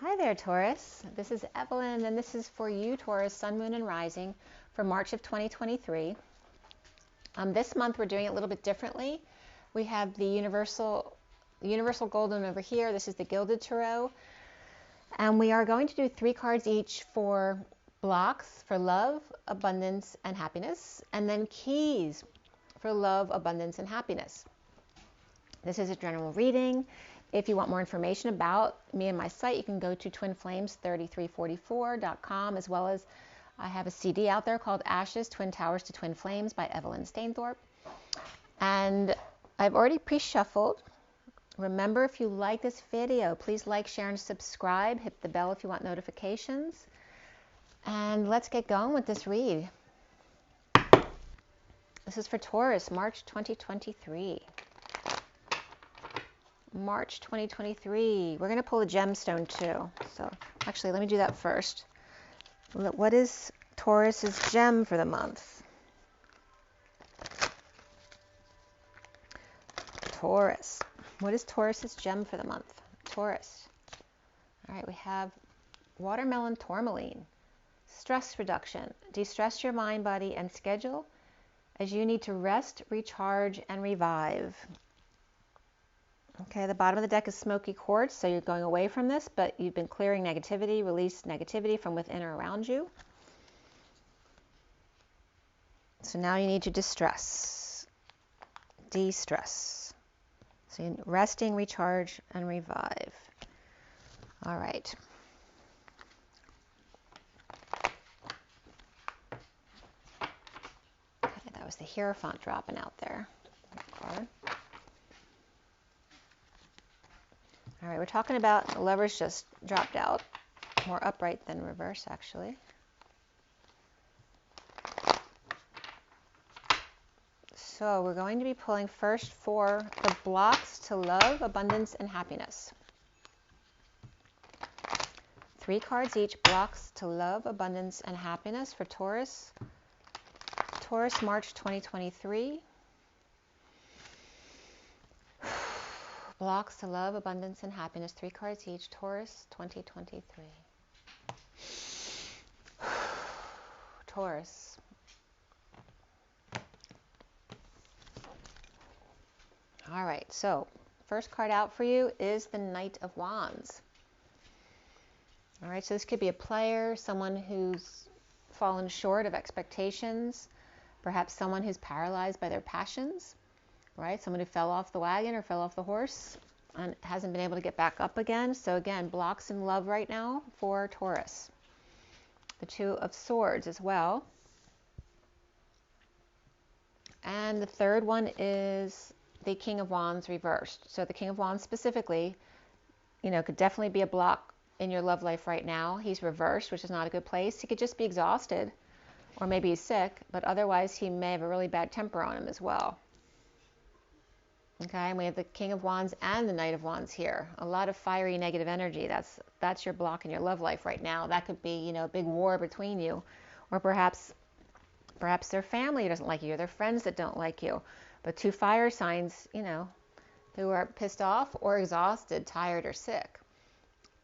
Hi there, Taurus. This is Evelyn, and this is for you, Taurus, Sun, Moon, and Rising for March of 2023. This month we're doing it a little bit differently. We have the Universal Golden over here. This is the Gilded Tarot. And we are going to do 3 cards each for blocks for love, abundance, and happiness, and then keys for love, abundance, and happiness. This is a general reading. If you want more information about me and my site, you can go to twinflames3344.com, as well as I have a CD out there called Ashes, Twin Towers to Twin Flames by Evelyn Stainthorpe. And I've already pre-shuffled. Remember, if you like this video, please like, share, and subscribe. Hit the bell if you want notifications. And let's get going with this read. This is for Taurus, March 2023. March 2023. We're going to pull a gemstone too. So actually, let me do that first. What is Taurus's gem for the month? Taurus. What is Taurus's gem for the month? Taurus. All right, we have watermelon tourmaline. Stress reduction. De-stress your mind, body, and schedule as you need to rest, recharge, and revive. Okay, the bottom of the deck is smoky quartz, so you're going away from this, but you've been clearing negativity, release negativity from within or around you. So now you need to de-stress. So you're resting, recharge, and revive. All right. Okay, that was the Hierophant dropping out there. Card. All right, we're talking about the Lovers just dropped out. More upright than reverse, actually. So we're going to be pulling first for the blocks to love, abundance, and happiness. 3 cards each, blocks to love, abundance, and happiness for Taurus. Taurus, March 2023. Blocks to love, abundance, and happiness. 3 cards each. Taurus, 2023. Taurus. All right, so first card out for you is the Knight of Wands. All right, so this could be a player, someone who's fallen short of expectations, perhaps someone who's paralyzed by their passions. Right? Someone who fell off the wagon or fell off the horse and hasn't been able to get back up again. So again, blocks in love right now for Taurus. The 2 of Swords as well. And the third one is the King of Wands reversed. So the King of Wands specifically, could definitely be a block in your love life right now. He's reversed, which is not a good place. He could just be exhausted, or maybe he's sick, but otherwise he may have a really bad temper on him as well. Okay, and we have the King of Wands and the Knight of Wands here. A lot of fiery negative energy. That's your block in your love life right now. That could be, a big war between you. Or perhaps their family doesn't like you, or their friends that don't like you. But 2 fire signs, who are pissed off or exhausted, tired, or sick.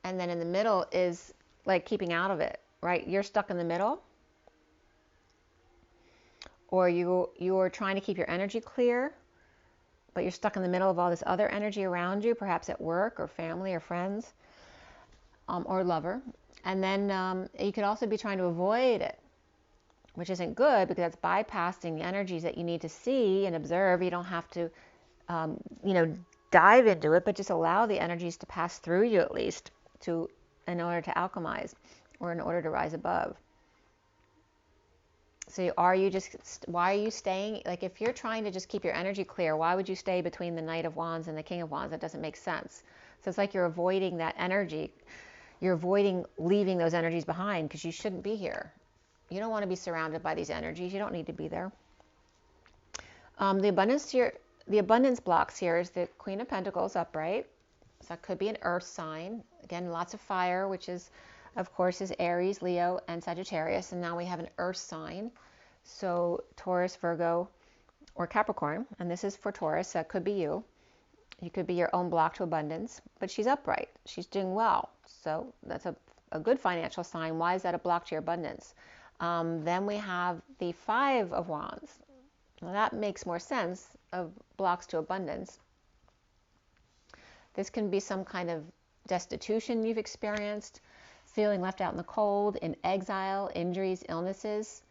And then in the middle is like keeping out of it, right? You're stuck in the middle. Or you're trying to keep your energy clear, but you're stuck in the middle of all this other energy around you, perhaps at work or family or friends, or lover. And then you could also be trying to avoid it, which isn't good because that's bypassing the energies that you need to see and observe. You don't have to, dive into it, but just allow the energies to pass through you at least in order to alchemize or in order to rise above. So why are you staying? Like if you're trying to just keep your energy clear, why would you stay between the Knight of Wands and the King of Wands? That doesn't make sense. So it's like you're avoiding that energy. You're avoiding leaving those energies behind because you shouldn't be here. You don't want to be surrounded by these energies. You don't need to be there. The abundance blocks here is the Queen of Pentacles upright. So that could be an earth sign. Again, lots of fire, which is, of course, is Aries, Leo, and Sagittarius. And now we have an earth sign. So Taurus, Virgo, or Capricorn. And this is for Taurus. That could be you. You could be your own block to abundance, but she's upright. She's doing well. So that's a good financial sign. Why is that a block to your abundance? Then we have the Five of Wands. Well, that makes more sense of blocks to abundance. This can be some kind of destitution you've experienced, feeling left out in the cold, in exile, injuries, illnesses.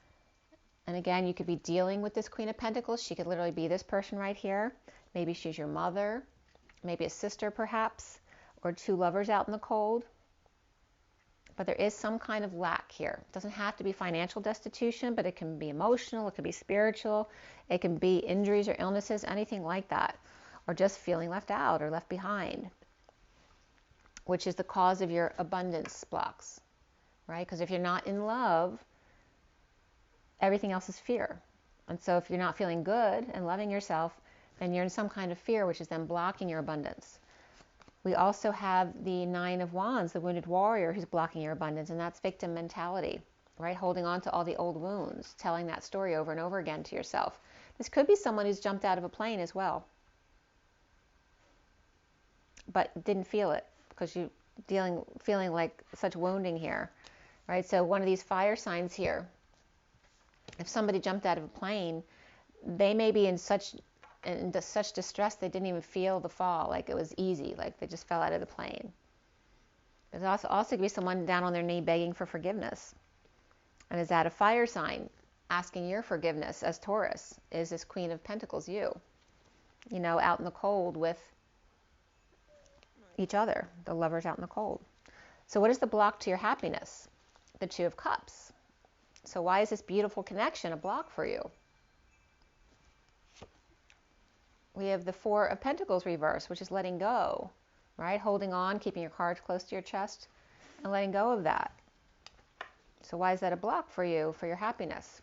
And again, you could be dealing with this Queen of Pentacles. She could literally be this person right here. Maybe she's your mother, maybe a sister perhaps, or two lovers out in the cold. But there is some kind of lack here. It doesn't have to be financial destitution, but it can be emotional, it could be spiritual, it can be injuries or illnesses, anything like that. Or just feeling left out or left behind, which is the cause of your abundance blocks, right? Because if you're not in love, everything else is fear. And so if you're not feeling good and loving yourself, then you're in some kind of fear, which is then blocking your abundance. We also have the Nine of Wands, the wounded warrior, who's blocking your abundance, and that's victim mentality, right? Holding on to all the old wounds, telling that story over and over again to yourself. This could be someone who's jumped out of a plane as well, but didn't feel it because you feeling like such wounding here, right? So one of these fire signs here, if somebody jumped out of a plane, they may be in such distress they didn't even feel the fall, like it was easy, like they just fell out of the plane. There's also could be someone down on their knee begging for forgiveness. And is that a fire sign? Asking your forgiveness as Taurus. Is this Queen of Pentacles you? You know, out in the cold with each other, the lovers out in the cold. So what is the block to your happiness? The Two of Cups. So why is this beautiful connection a block for you? We have the Four of Pentacles reversed, which is letting go, right? Holding on, keeping your cards close to your chest, and letting go of that. So why is that a block for you, for your happiness?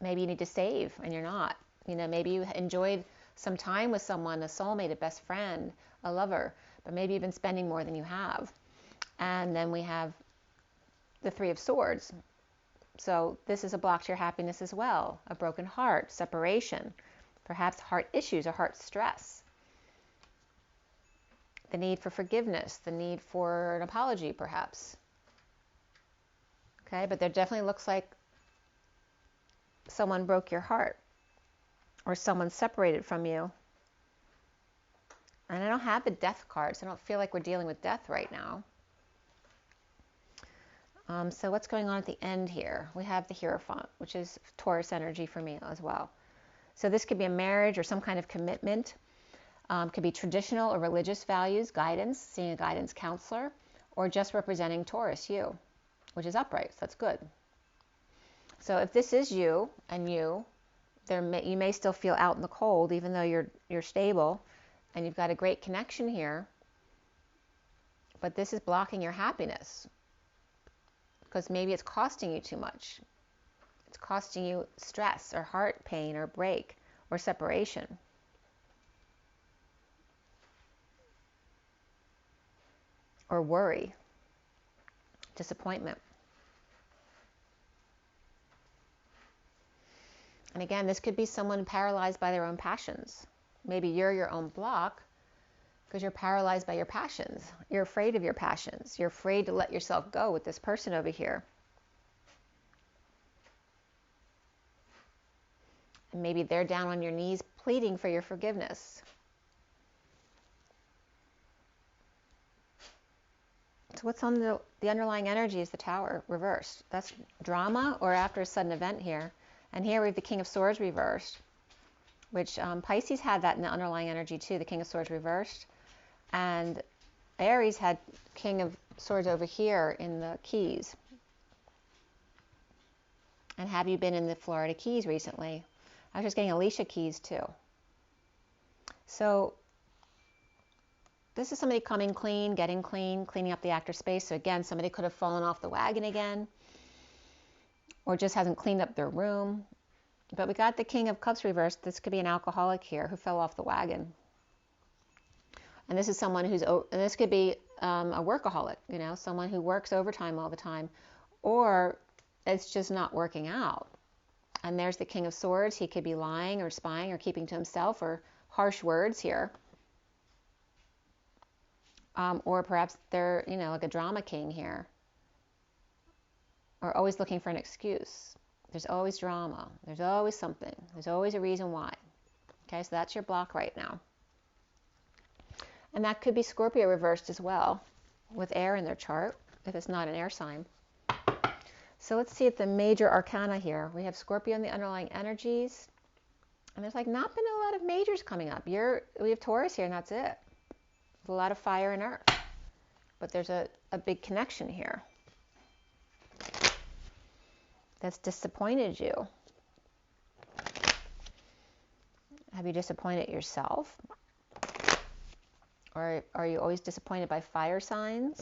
Maybe you need to save and you're not. You know, maybe you enjoyed some time with someone, a soulmate, a best friend, a lover, but maybe you've been spending more than you have. And then we have the Three of Swords. So this is a block to your happiness as well. A broken heart, separation, perhaps heart issues or heart stress. The need for forgiveness, the need for an apology perhaps. Okay, but there definitely looks like someone broke your heart or someone separated from you. And I don't have the Death card, so I don't feel like we're dealing with death right now. So what's going on at the end here? We have the Hierophant, which is Taurus energy for me as well. So this could be a marriage or some kind of commitment. Could be traditional or religious values, guidance, seeing a guidance counselor, or just representing Taurus, you, which is upright. So that's good. So if this is you and you may still feel out in the cold, even though you're stable and you've got a great connection here. But this is blocking your happiness because maybe it's costing you too much. It's costing you stress or heart pain or break or separation. Or worry, disappointment. And again, this could be someone paralyzed by their own passions. Maybe you're your own block because you're paralyzed by your passions. You're afraid of your passions. You're afraid to let yourself go with this person over here. And maybe they're down on your knees pleading for your forgiveness. So what's on the underlying energy is the Tower reversed. That's drama or after a sudden event here. And here we have the King of Swords reversed, which Pisces had that in the underlying energy too, the King of Swords reversed. And Aries had King of Swords over here in the Keys. And have you been in the Florida Keys recently? I was just getting Alicia Keys too. So this is somebody coming clean, getting clean, cleaning up the actor space. So again, somebody could have fallen off the wagon again, or just hasn't cleaned up their room. But we got the King of Cups reversed. This could be an alcoholic here who fell off the wagon. And this is someone who's, and this could be a workaholic, you know, someone who works overtime all the time, or it's just not working out. And there's the King of Swords. He could be lying or spying or keeping to himself or harsh words here. Or perhaps they're, like a drama king here, or always looking for an excuse. There's always drama. There's always something. There's always a reason why. Okay, so that's your block right now. And that could be Scorpio reversed as well, with air in their chart, if it's not an air sign. So let's see at the major arcana here. We have Scorpio in the underlying energies. And there's like not been a lot of majors coming up. We have Taurus here, and that's it. A lot of fire and earth. But there's a big connection here that's disappointed you. Have you disappointed yourself? Or are you always disappointed by fire signs?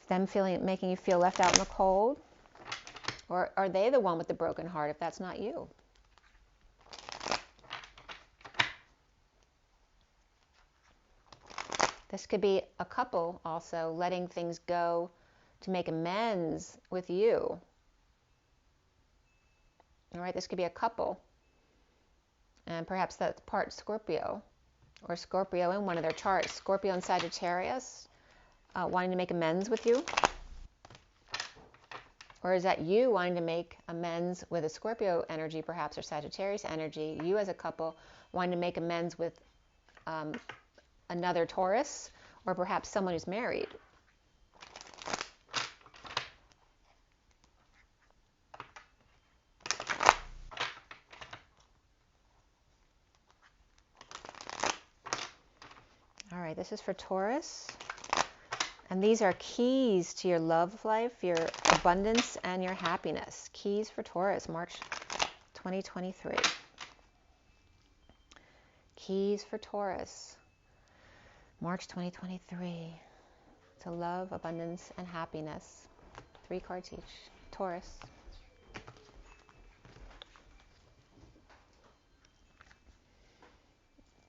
Them making you feel left out in the cold? Or are they the one with the broken heart if that's not you? This could be a couple also letting things go to make amends with you. All right, this could be a couple. And perhaps that's part Scorpio, or Scorpio in one of their charts. Scorpio and Sagittarius wanting to make amends with you. Or is that you wanting to make amends with a Scorpio energy, perhaps, or Sagittarius energy? You as a couple wanting to make amends with another Taurus, or perhaps someone who's married. All right, this is for Taurus. And these are keys to your love life, your abundance, and your happiness. Keys for Taurus, March 2023. Keys for Taurus, March 2023. To love, abundance, and happiness. 3 cards each. Taurus.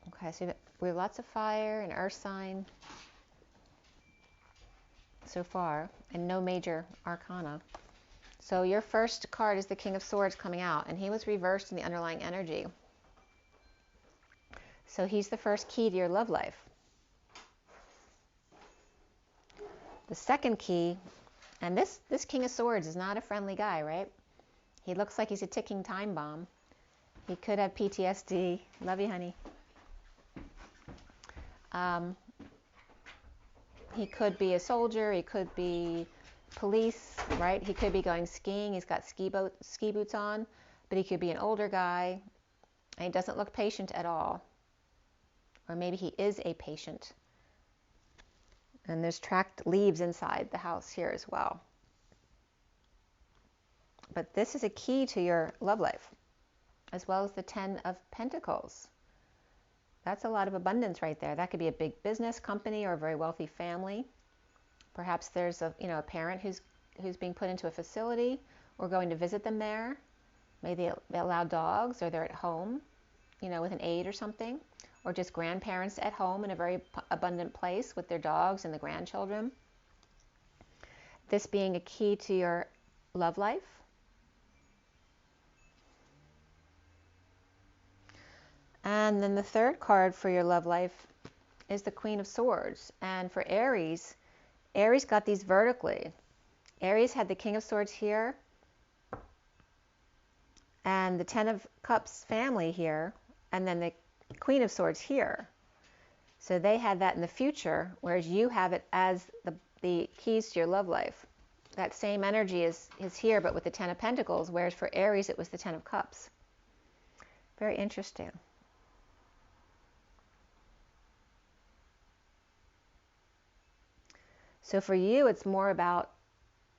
Okay, so we have lots of fire and earth sign so far, and no major arcana. So your first card is the King of Swords coming out, and he was reversed in the underlying energy. So he's the first key to your love life. The second key, and this King of Swords is not a friendly guy, right? He looks like he's a ticking time bomb. He could have PTSD. Love you, honey. He could be a soldier, he could be police, right? He could be going skiing, he's got ski boots on, but he could be an older guy, and he doesn't look patient at all. Or maybe he is a patient. And there's tracked leaves inside the house here as well. But this is a key to your love life, as well as the 10 of Pentacles. That's a lot of abundance right there. That could be a big business company or a very wealthy family. Perhaps there's a parent who's being put into a facility or going to visit them there. Maybe they allow dogs, or they're at home, with an aide or something, or just grandparents at home in a very abundant place with their dogs and the grandchildren. This being a key to your love life. And then the third card for your love life is the Queen of Swords. And for Aries, Aries got these vertically. Aries had the King of Swords here and the 10 of Cups family here, and then the Queen of Swords here. So they had that in the future, whereas you have it as the keys to your love life. That same energy is here, but with the 10 of Pentacles, whereas for Aries it was the 10 of Cups. Very interesting. So for you, it's more about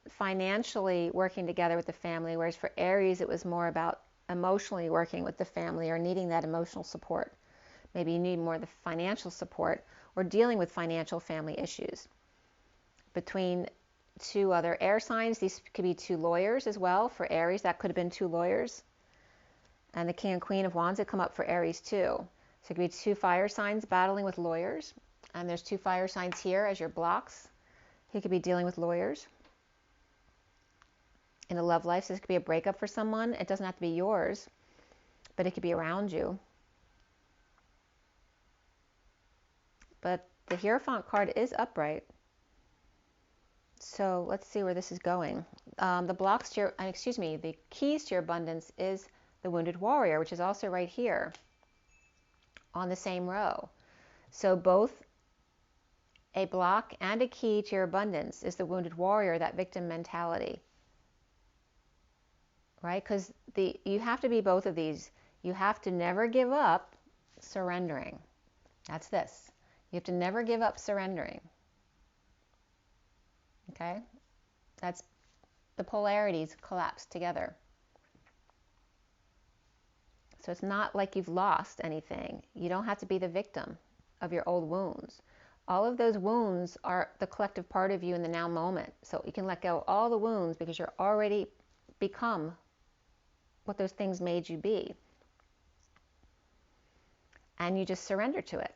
financially working together with the family, whereas for Aries, it was more about emotionally working with the family or needing that emotional support. Maybe you need more of the financial support or dealing with financial family issues. Between 2 other air signs, these could be 2 lawyers as well. For Aries, that could have been 2 lawyers. And the King and Queen of Wands had come up for Aries too. So it could be 2 fire signs battling with lawyers. And there's 2 fire signs here as your blocks. He could be dealing with lawyers. In a love life, so this could be a breakup for someone. It doesn't have to be yours, but it could be around you. but the Hierophant card is upright. So let's see where this is going. The blocks to your, excuse me, the keys to your abundance is the Wounded Warrior, which is also right here on the same row. So both a block and a key to your abundance is the Wounded Warrior, that victim mentality, right? Because you have to be both of these. You have to never give up surrendering. That's this. You have to never give up surrendering. Okay? That's the polarities collapse together. So it's not like you've lost anything. You don't have to be the victim of your old wounds. All of those wounds are the collective part of you in the now moment. So you can let go of all the wounds because you're already become what those things made you be. And you just surrender to it.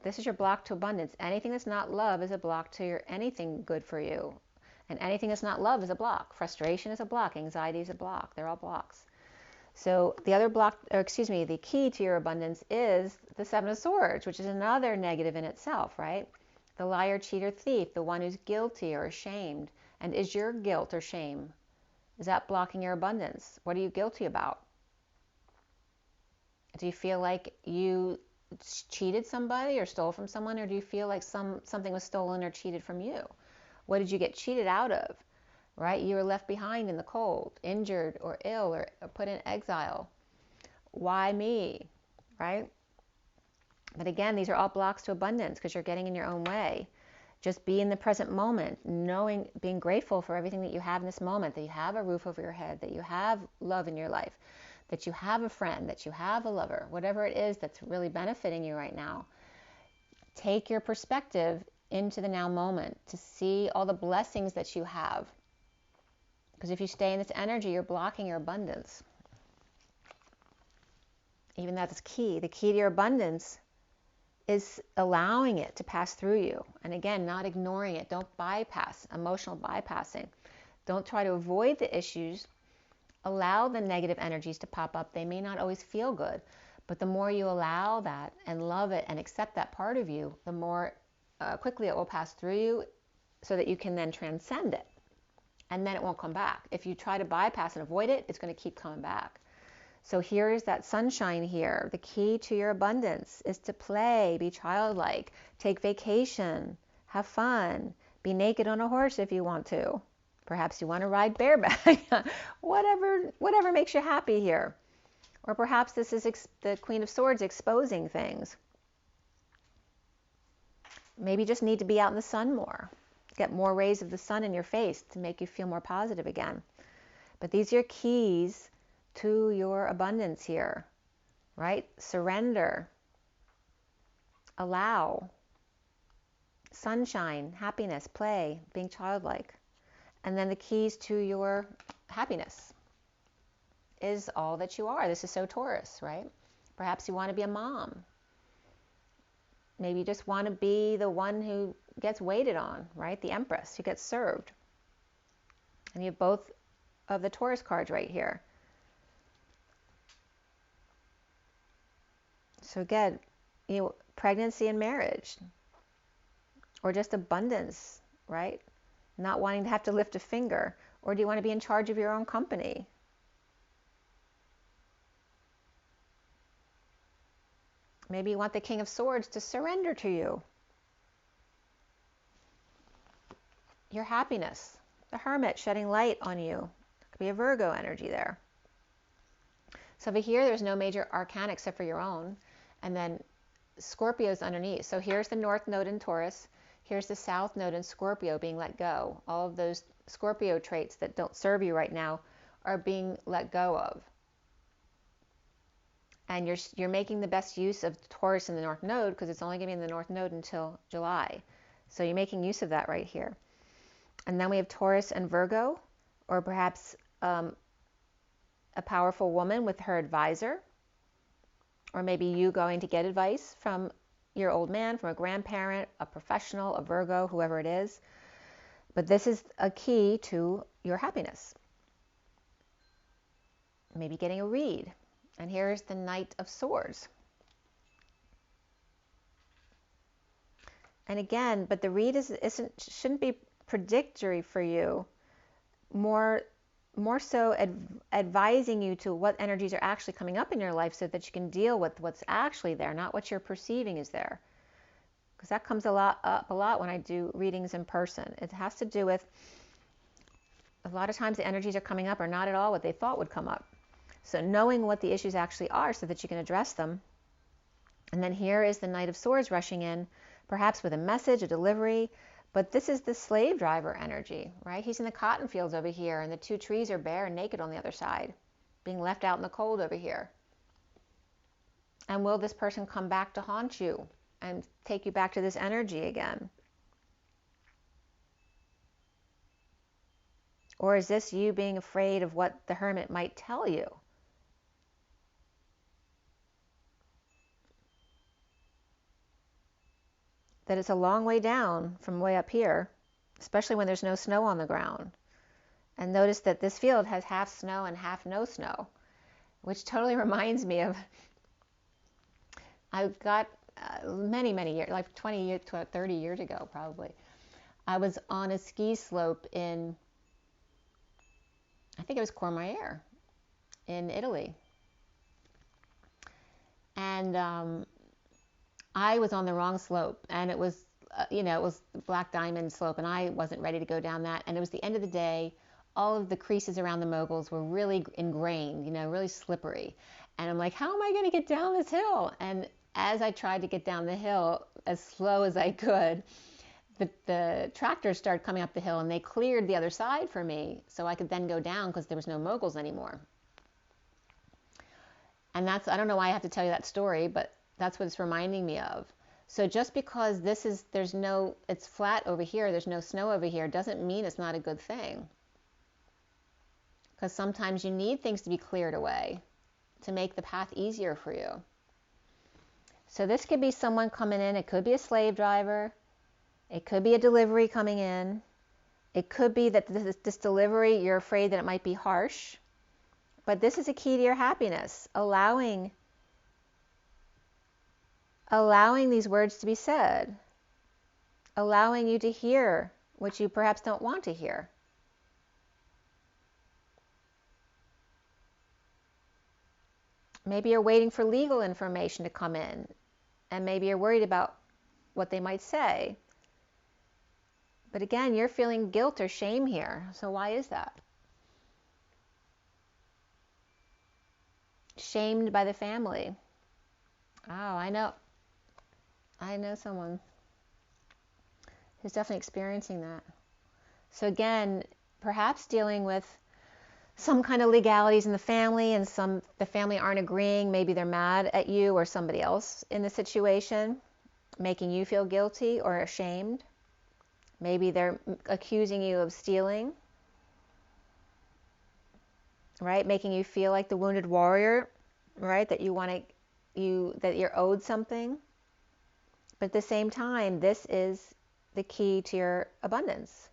This is your block to abundance. Anything that's not love is a block to your anything good for you. And anything that's not love is a block. Frustration is a block. Anxiety is a block. They're all blocks. So the other block, or excuse me, the key to your abundance is the Seven of Swords, which is another negative in itself, right? The liar, cheater, thief, the one who's guilty or ashamed. And is your guilt or shame, is that blocking your abundance? What are you guilty about? Do you feel like you cheated somebody or stole from someone, or do you feel like something was stolen or cheated from you? What did you get cheated out of? Right? You were left behind in the cold, injured or ill or put in exile. Why me? Right? But again, these are all blocks to abundance because you're getting in your own way. Just be in the present moment, knowing, being grateful for everything that you have in this moment, that you have a roof over your head, that you have love in your life, that you have a friend, that you have a lover, whatever it is that's really benefiting you right now. Take your perspective into the now moment to see all the blessings that you have. Because if you stay in this energy, you're blocking your abundance. Even that's key. The key to your abundance is allowing it to pass through you. And again, not ignoring it. Don't bypass, emotional bypassing. Don't try to avoid the issues. Allow the negative energies to pop up. They may not always feel good, but the more you allow that and love it and accept that part of you, the more quickly it will pass through you so that you can then transcend it. And then it won't come back. If you try to bypass and avoid it, it's going to keep coming back. So here is that sunshine here. The key to your abundance is to play, be childlike, take vacation, have fun, be naked on a horse if you want to. Perhaps you want to ride bareback. whatever makes you happy here. Or perhaps this is the Queen of Swords exposing things. Maybe you just need to be out in the sun more. Get more rays of the sun in your face to make you feel more positive again. But these are your keys to your abundance here, right? Surrender, allow, sunshine, happiness, play, being childlike. And then the keys to your happiness is all that you are. This is so Taurus, right? Perhaps you want to be a mom. Maybe you just want to be the one who gets waited on, right? The Empress who gets served. And you have both of the Taurus cards right here. So again, pregnancy and marriage, or just abundance, right? Not wanting to have to lift a finger. Or do you want to be in charge of your own company? Maybe you want the King of Swords to surrender to you. Your happiness, the Hermit shedding light on you. It could be a Virgo energy there. So over here, there's no major arcana except for your own. And then Scorpio's underneath. So here's the North Node in Taurus. Here's the South Node in Scorpio being let go. All of those Scorpio traits that don't serve you right now are being let go of. And you're making the best use of Taurus in the North Node because it's only going to be in the North Node until July. So you're making use of that right here. And then we have Taurus and Virgo, or perhaps a powerful woman with her advisor, or maybe you going to get advice from your old man, from a grandparent, a professional, a Virgo, whoever it is. But this is a key to your happiness. Maybe getting a read. And here's the Knight of Swords. And again, but the read shouldn't be predictory for you. More so advising you to what energies are actually coming up in your life so that you can deal with what's actually there, not what you're perceiving is there. Because that comes up a lot when I do readings in person. It has to do with, a lot of times the energies are coming up are not at all what they thought would come up. So knowing what the issues actually are so that you can address them. And then here is the Knight of Swords rushing in, perhaps with a message, a delivery. But this is the slave driver energy, right? He's in the cotton fields over here, and the two trees are bare and naked on the other side, being left out in the cold over here. And will this person come back to haunt you and take you back to this energy again? Or is this you being afraid of what the Hermit might tell you? That it's a long way down from way up here, especially when there's no snow on the ground. And notice that this field has half snow and half no snow, which totally reminds me of, I got many years, like 20 years, 30 years ago probably. I was on a ski slope in, I think it was Courmayeur in Italy. And I was on the wrong slope, and it was, it was Black Diamond slope, and I wasn't ready to go down that. And it was the end of the day. All of the creases around the moguls were really ingrained, really slippery. And I'm like, how am I going to get down this hill? And as I tried to get down the hill as slow as I could, the tractors started coming up the hill, and they cleared the other side for me so I could then go down because there was no moguls anymore. And I don't know why I have to tell you that story, but that's what it's reminding me of. So just because it's flat over here, there's no snow over here, doesn't mean it's not a good thing. Because sometimes you need things to be cleared away to make the path easier for you. So this could be someone coming in. It could be a slave driver. It could be a delivery coming in. It could be that this delivery, you're afraid that it might be harsh. But this is a key to your happiness, allowing these words to be said, allowing you to hear what you perhaps don't want to hear. Maybe you're waiting for legal information to come in, and maybe you're worried about what they might say. But again, you're feeling guilt or shame here. So why is that? Shamed by the family. Oh, I know someone who's definitely experiencing that. So again, perhaps dealing with some kind of legalities in the family, and the family aren't agreeing. Maybe they're mad at you or somebody else in the situation, making you feel guilty or ashamed. Maybe they're accusing you of stealing, right? Making you feel like the wounded warrior, right? That that you're owed something. But at the same time, this is the key to your abundance.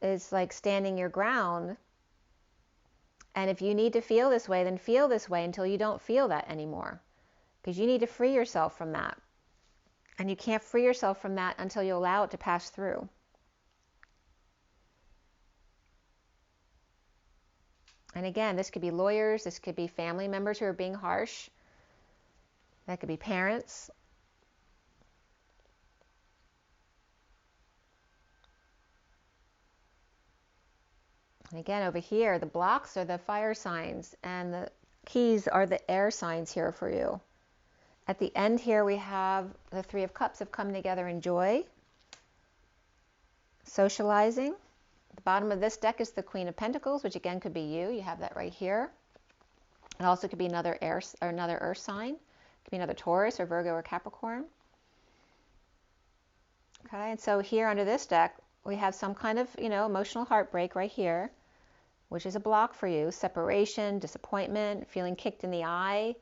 It's like standing your ground. And if you need to feel this way, then feel this way until you don't feel that anymore. Because you need to free yourself from that. And you can't free yourself from that until you allow it to pass through. And again, this could be lawyers, this could be family members who are being harsh. That could be parents. And again, over here, the blocks are the fire signs, and the keys are the air signs here for you. At the end here, we have the Three of Cups have come together in joy, socializing. The bottom of this deck is the Queen of Pentacles, which again could be you. You have that right here. It also could be another another earth sign. It could be another Taurus or Virgo or Capricorn. Okay, and so here under this deck, we have some kind of, emotional heartbreak right here, which is a block for you. Separation, disappointment, feeling kicked in the eye,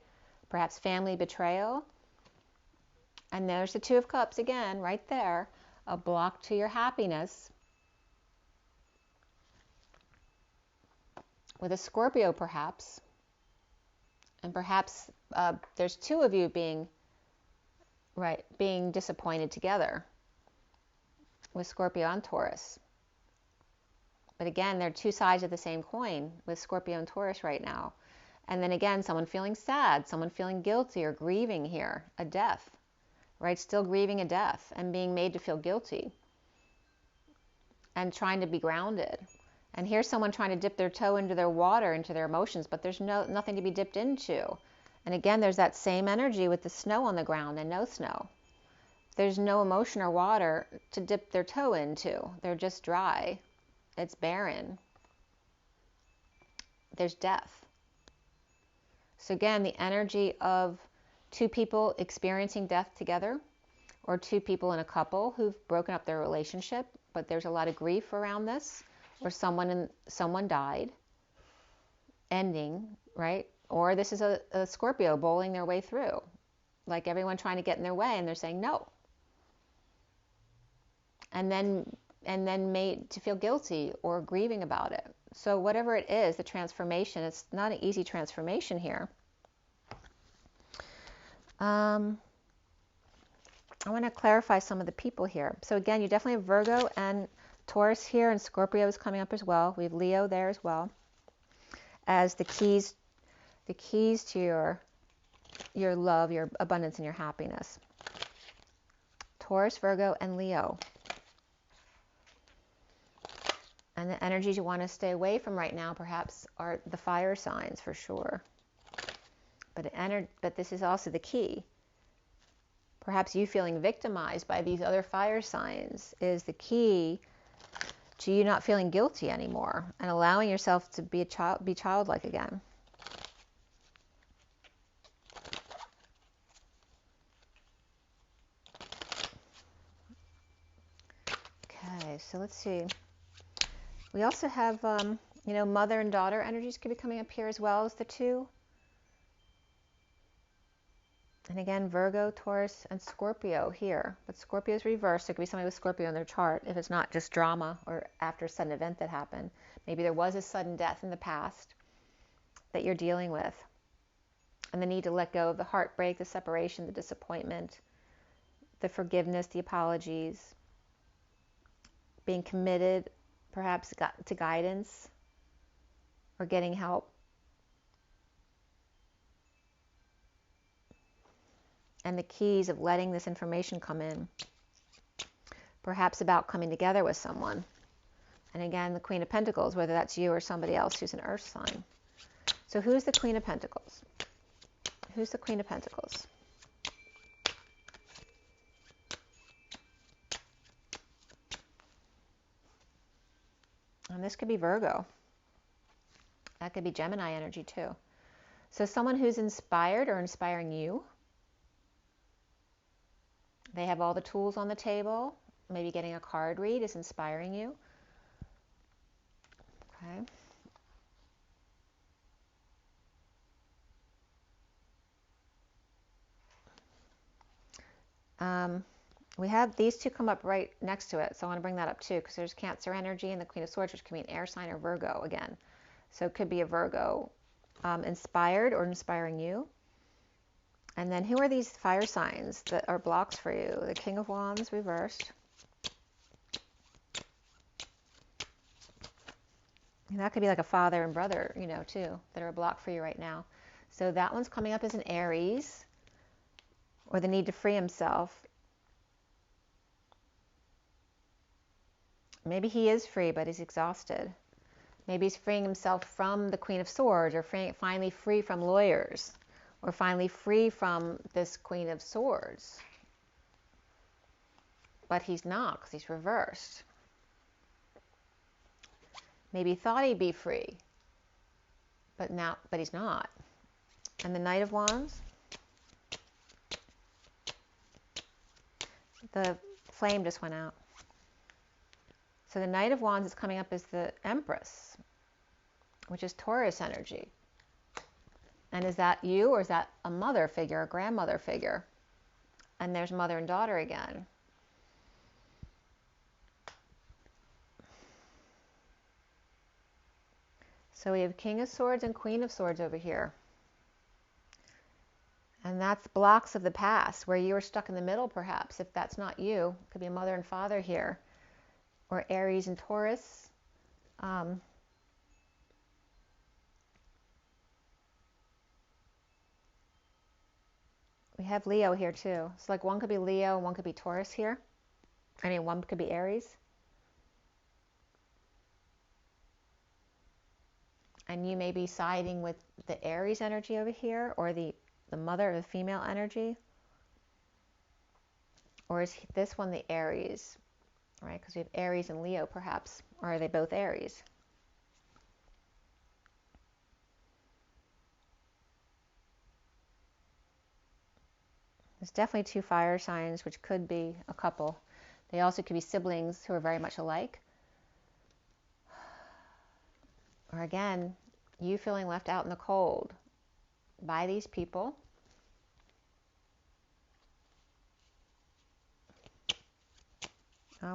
perhaps family betrayal. And there's the Two of Cups again, right there, a block to your happiness. With a Scorpio, perhaps. And perhaps there's two of you being right, being disappointed together with Scorpio and Taurus. But again, they're two sides of the same coin with Scorpio and Taurus right now. And then again, someone feeling sad, someone feeling guilty or grieving here, a death, right? Still grieving a death and being made to feel guilty and trying to be grounded. And here's someone trying to dip their toe into their water, into their emotions, but there's nothing to be dipped into. And again, there's that same energy with the snow on the ground and no snow. There's no emotion or water to dip their toe into. They're just dry. It's barren. There's death. So again, the energy of two people experiencing death together, or two people in a couple who've broken up their relationship, but there's a lot of grief around this, or someone died, ending, right? Or this is a Scorpio bowling their way through, like everyone trying to get in their way, and they're saying no. And then made to feel guilty or grieving about it. So whatever it is, the transformation, it's not an easy transformation here. I want to clarify some of the people here. So again, you definitely have Virgo and Taurus here, and Scorpio is coming up as well. We have Leo there as well as the keys to your love, your abundance, and your happiness. Taurus, Virgo, and Leo. And the energies you want to stay away from right now, perhaps, are the fire signs for sure. But this is also the key. Perhaps you feeling victimized by these other fire signs is the key to you not feeling guilty anymore and allowing yourself to be childlike again. Okay, so let's see. We also have, mother and daughter energies could be coming up here as well as the two. And again, Virgo, Taurus, and Scorpio here. But Scorpio is reversed. So it could be somebody with Scorpio in their chart if it's not just drama or after a sudden event that happened. Maybe there was a sudden death in the past that you're dealing with. And the need to let go of the heartbreak, the separation, the disappointment, the forgiveness, the apologies, being committed perhaps to guidance or getting help. And the keys of letting this information come in. Perhaps about coming together with someone. And again, the Queen of Pentacles, whether that's you or somebody else who's an earth sign. So who's the Queen of Pentacles? Who's the Queen of Pentacles? And this could be Virgo. That could be Gemini energy too. So someone who's inspired or inspiring you. They have all the tools on the table. Maybe getting a card read is inspiring you. Okay. We have these two come up right next to it, so I want to bring that up too, because there's Cancer energy and the Queen of Swords, which can be an air sign or Virgo again. So it could be a Virgo inspired or inspiring you. And then who are these fire signs that are blocks for you? The King of Wands reversed. And that could be like a father and brother, too, that are a block for you right now. So that one's coming up as an Aries, or the need to free himself. Maybe he is free, but he's exhausted. Maybe he's freeing himself from the Queen of Swords, or finally free from lawyers, or finally free from this Queen of Swords. But he's not, because he's reversed. Maybe he thought he'd be free, but he's not. And the Knight of Wands, the flame just went out. So the Knight of Wands is coming up as the Empress, which is Taurus energy. And is that you, or is that a mother figure, a grandmother figure? And there's mother and daughter again. So we have King of Swords and Queen of Swords over here. And that's blocks of the past where you were stuck in the middle, perhaps. If that's not you, it could be a mother and father here, or Aries and Taurus. We have Leo here too. So like one could be Leo, one could be Taurus here. I mean, one could be Aries. And you may be siding with the Aries energy over here, or the mother of the female energy. Or is this one the Aries, right? Because we have Aries and Leo perhaps. Or are they both Aries? There's definitely two fire signs, which could be a couple. They also could be siblings who are very much alike. Or again, you feeling left out in the cold by these people.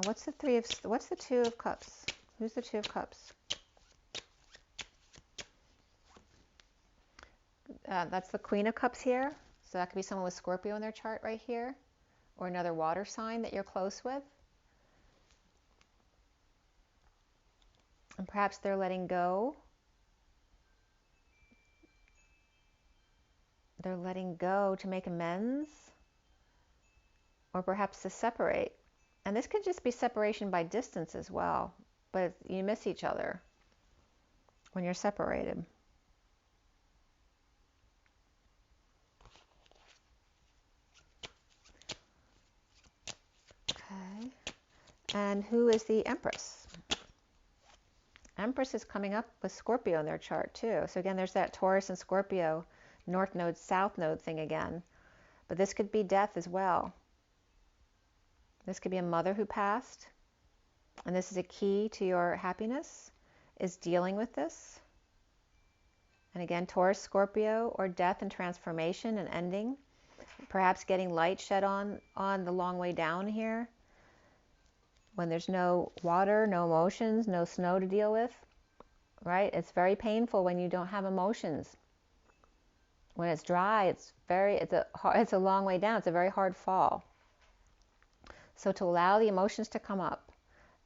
What's the Two of Cups? Who's the Two of Cups? That's the Queen of Cups here. So that could be someone with Scorpio in their chart right here, or another water sign that you're close with. And perhaps they're letting go. They're letting go to make amends, or perhaps to separate. And this could just be separation by distance as well, but you miss each other when you're separated. Okay. And who is the Empress? Empress is coming up with Scorpio in their chart too. So again, there's that Taurus and Scorpio, North Node, South Node thing again. But this could be death as well. This could be a mother who passed. And this is a key to your happiness, is dealing with this. And again, Taurus, Scorpio, or death and transformation and ending. Perhaps getting light shed on the long way down here. When there's no water, no emotions, no snow to deal with, right? It's very painful when you don't have emotions. When it's dry, it's a long way down. It's a very hard fall. So to allow the emotions to come up,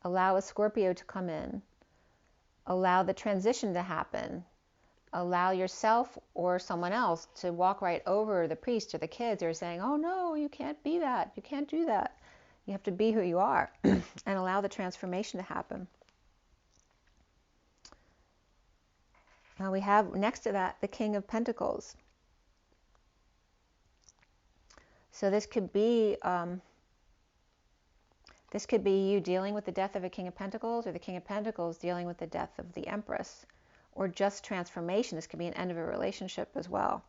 allow a Scorpio to come in, allow the transition to happen, allow yourself or someone else to walk right over the priest or the kids who are saying, oh no, you can't be that, you can't do that. You have to be who you are and allow the transformation to happen. Now we have next to that the King of Pentacles. So this could be you dealing with the death of a King of Pentacles, or the King of Pentacles dealing with the death of the Empress, or just transformation. This could be an end of a relationship as well.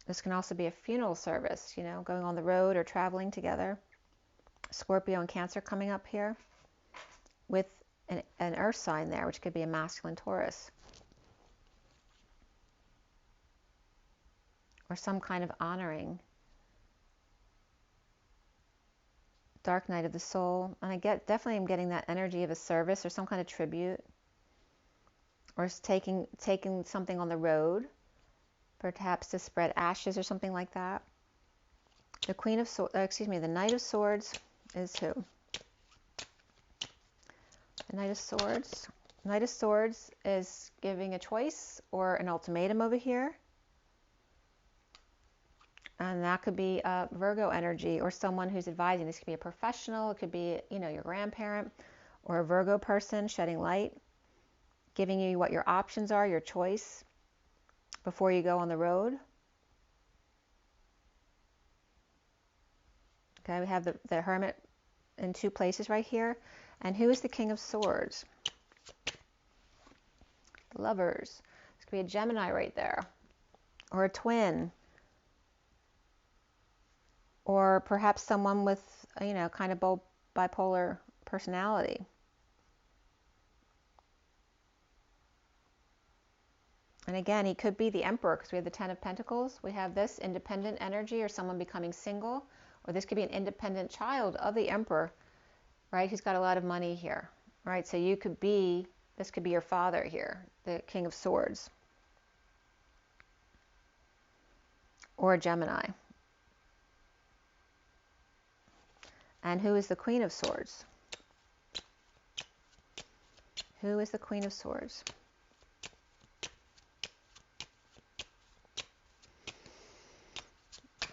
This can also be a funeral service, you know, going on the road or traveling together. Scorpio and Cancer coming up here with an earth sign there, which could be a masculine Taurus. Or some kind of honoring. Dark night of the soul. And definitely I'm getting that energy of a service or some kind of tribute. Or taking something on the road. Perhaps to spread ashes or something like that. The the Knight of Swords is who? The Knight of Swords. Knight of Swords is giving a choice or an ultimatum over here. And that could be Virgo energy or someone who's advising. This could be a professional. It could be, you know, your grandparent or a Virgo person shedding light, giving you what your options are, your choice before you go on the road. Okay, we have the Hermit in two places right here. And who is the King of Swords? Lovers. This could be a Gemini right there. Or a twin. Or perhaps someone with, you know, kind of bipolar personality. And again, he could be the Emperor because we have the Ten of Pentacles. We have this independent energy or someone becoming single. Or this could be an independent child of the Emperor, right? Who's got a lot of money here, right? So this could be your father here, the King of Swords. or a Gemini. And who is the Queen of Swords? Who is the Queen of Swords?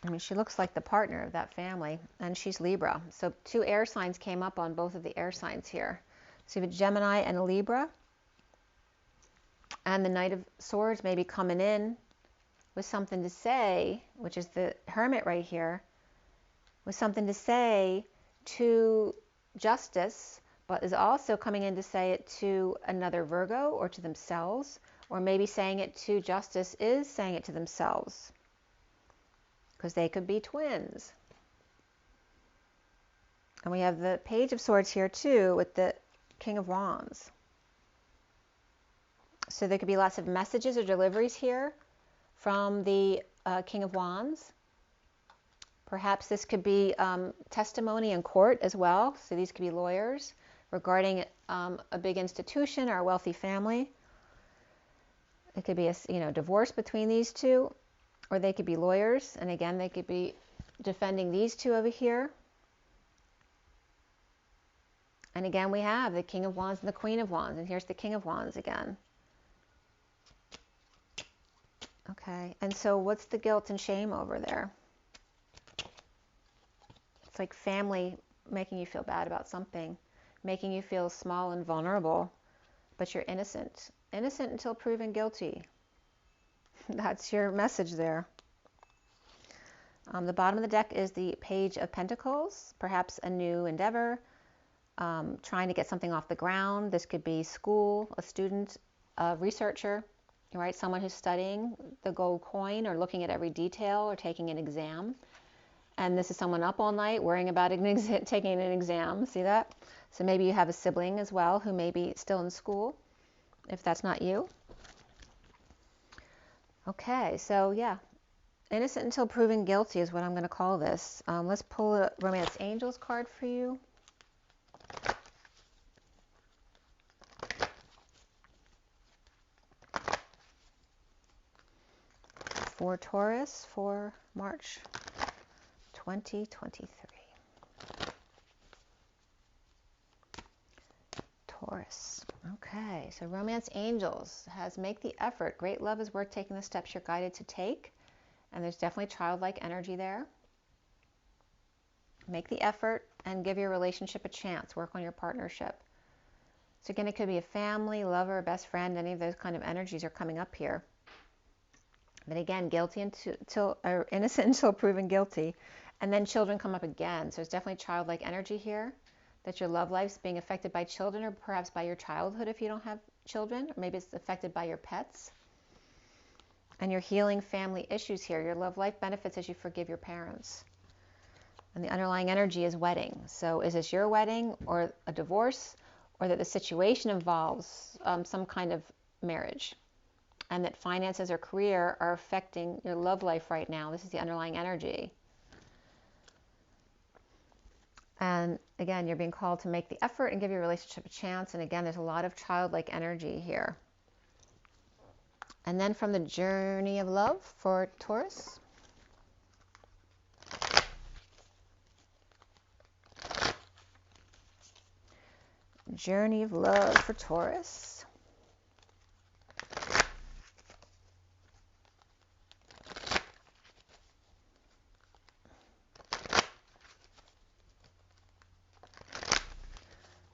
I mean, she looks like the partner of that family, and she's Libra. So 2 air signs came up on both of the air signs here. So you have a Gemini and a Libra. And the Knight of Swords may be coming in with something to say, which is the Hermit right here, with something to say to Justice, but is also coming in to say it to another Virgo or to themselves, or maybe saying it to Justice is saying it to themselves, because they could be twins. And we have the Page of Swords here too with the King of Wands. So there could be lots of messages or deliveries here from the King of Wands. Perhaps this could be testimony in court as well. So these could be lawyers regarding a big institution or a wealthy family. It could be a divorce between these two, or they could be lawyers, and again they could be defending these two over here. And again we have the King of Wands and the Queen of Wands, and here's the King of Wands again. Okay, and so what's the guilt and shame over there? It's like family making you feel bad about something, making you feel small and vulnerable, but you're innocent. Innocent until proven guilty. That's your message there. The bottom of the deck is the Page of Pentacles, perhaps a new endeavor, trying to get something off the ground. This could be school, a student, a researcher, right? Someone who's studying the gold coin or looking at every detail or taking an exam. And this is someone up all night worrying about taking an exam. See that? So maybe you have a sibling as well who may be still in school, if that's not you. Okay, so yeah, innocent until proven guilty is what I'm going to call this. Let's pull a Romance Angels card for you. For Taurus for March 2023. Taurus. Okay, so Romance Angels has make the effort. Great love is worth taking the steps you're guided to take. And there's definitely childlike energy there. Make the effort and give your relationship a chance. Work on your partnership. So again, it could be a family, lover, best friend. Any of those kind of energies are coming up here. But again, innocent until proven guilty. And then children come up again. So there's definitely childlike energy here. That your love life's being affected by children, or perhaps by your childhood if you don't have children. Or maybe it's affected by your pets. And you're healing family issues here. Your love life benefits as you forgive your parents. And the underlying energy is wedding. So is this your wedding or a divorce, or that the situation involves some kind of marriage, and that finances or career are affecting your love life right now? This is the underlying energy. And again, you're being called to make the effort and give your relationship a chance. And again, there's a lot of childlike energy here. And then from the Journey of Love for Taurus. Journey of Love for Taurus.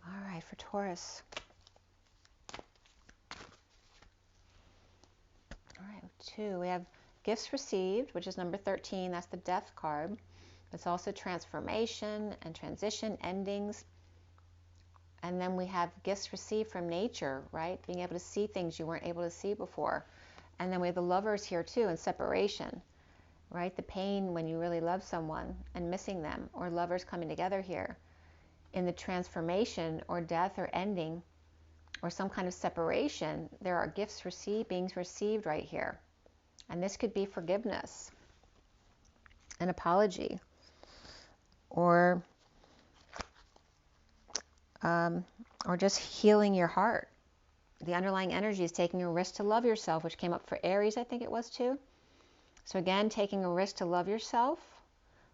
All right, for Taurus. All right, 2. We have Gifts Received, which is number 13. That's the Death card. It's also transformation and transition, endings. And then we have gifts received from nature, right? Being able to see things you weren't able to see before. And then we have the Lovers here too, and separation, right? The pain when you really love someone and missing them, or lovers coming together here. In the transformation or death or ending or some kind of separation, there are gifts received, being received right here. And this could be forgiveness, an apology, or just healing your heart. The underlying energy is taking a risk to love yourself, which came up for Aries, I think it was too. So again, taking a risk to love yourself.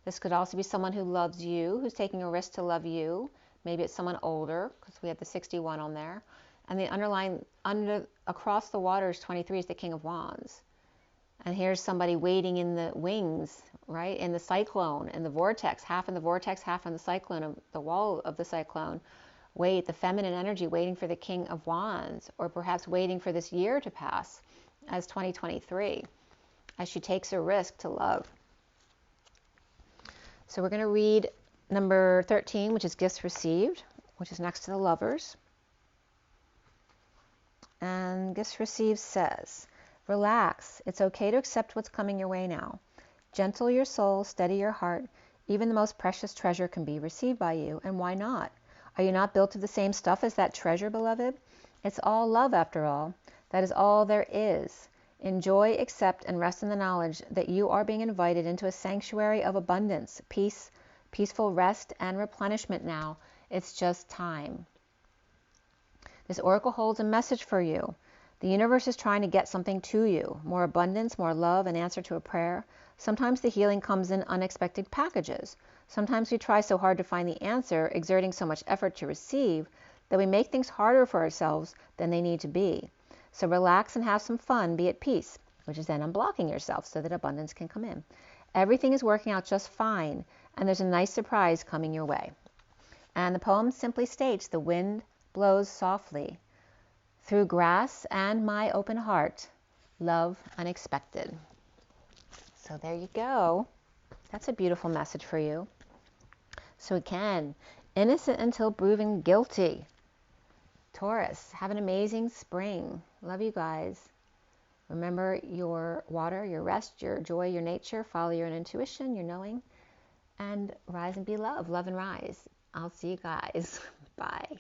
This could also be someone who loves you, who's taking a risk to love you. Maybe it's someone older, because we have the 61 on there. And the underlying, across the waters, 23 is the King of Wands. And here's somebody waiting in the wings, right? In the cyclone, in the vortex, half in the vortex, half in the cyclone, of the wall of the cyclone. Wait, the feminine energy waiting for the King of Wands, or perhaps waiting for this year to pass as 2023, as she takes a risk to love. So we're going to read number 13, which is gifts received, which is next to the lovers. And gifts received says, relax. It's okay to accept what's coming your way now. Gentle your soul, steady your heart. Even the most precious treasure can be received by you. And why not? Are you not built of the same stuff as that treasure, beloved? It's all love, after all. That is all there is. Enjoy, accept, and rest in the knowledge that you are being invited into a sanctuary of abundance, peace, peaceful rest, and replenishment now. It's just time. This oracle holds a message for you. The universe is trying to get something to you. More abundance, more love, an answer to a prayer. Sometimes the healing comes in unexpected packages. Sometimes we try so hard to find the answer, exerting so much effort to receive, that we make things harder for ourselves than they need to be. So relax and have some fun, be at peace, which is then unblocking yourself so that abundance can come in. Everything is working out just fine, and there's a nice surprise coming your way. And the poem simply states, the wind blows softly through grass and my open heart, love unexpected. So there you go. That's a beautiful message for you. So again, innocent until proven guilty. Taurus, have an amazing spring. Love you guys. Remember your water, your rest, your joy, your nature. Follow your intuition, your knowing. And rise and be love. Love and rise. I'll see you guys. Bye.